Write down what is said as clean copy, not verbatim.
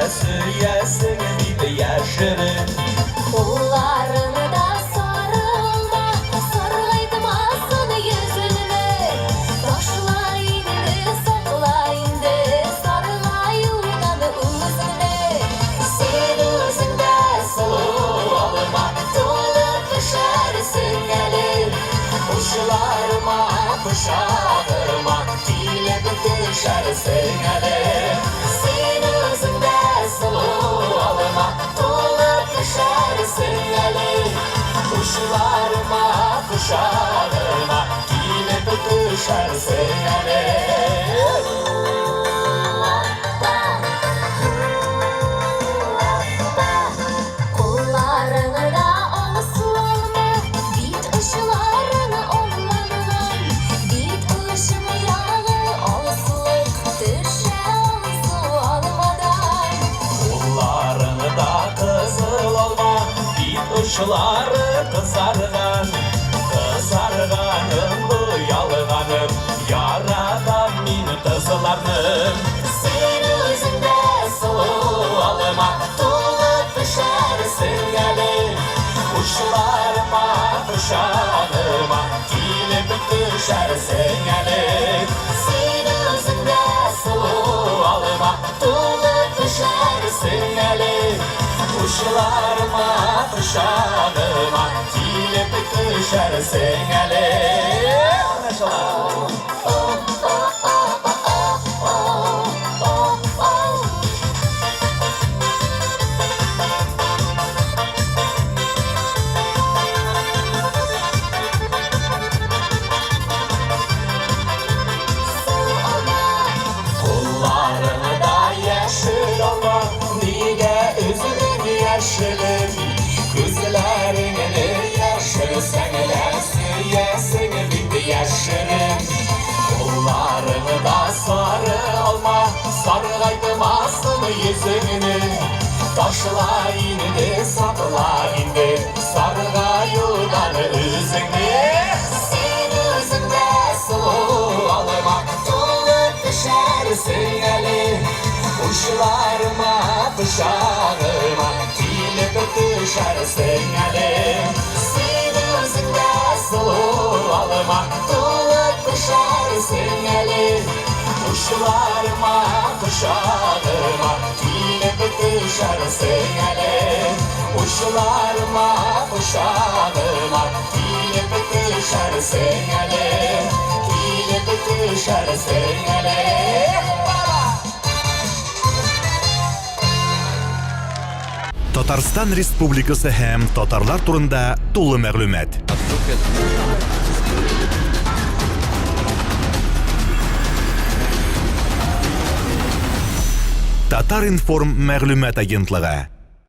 Süyesin bir yaşırın. Kollarını da sarılma, sargaytmasın yüzünü. Taşlayındı, saklayındı, sargayudan üzünü. Sen özünde sulu olma, dolup düşersin elin. Kuşlarıma kuşağıma dilip düşersin elin. Sen özünde sulu olma, dolup düşersin elin. Kuşlarıma kuşağıma dilip düşersin elin. Kollarını da omuzlarına, bit ışılarını omlarına, bit ışını yağı olsun, düşe olsun almadan. Kollarını da kızıl olma, bir ışıları kızargan. Kızarganım bu yalganım, yaradan min kızlarım. Sen özünde sulu olma, dolup düşersin elin. Kuşlarıma kuşağıma dilip düşersin elin. Sen özünde sulu olma, dolup düşersin elin. Kuşlarıma kuşağıma dilip düşersin elin. Maşallah. Kollarını da yeşil olma, niye üzülün yeşilin? Gözlerini yeşil senle süyesin bir yeşilin. Kollarını da sarı olma, sargaytmasın yüzünü. Taşla indi, sakla indi, sargayudan üzünü. Sen özünde sulu olma, dolup düşersin elin. Kuşlarıma kuşağıma dilip düşersin elin. Sen özünde Sulu olma, dolup düşersin elin. kuşlarıma kuşağıma dilip düşersin elin. Kuşlarıma kuşağıma dilip düşersin elin. Dilip düşersin elin. Татарстан Республикасы һәм татарлар турында тулы мәгълүмат. Татар информ мәгълүмат агентлыгы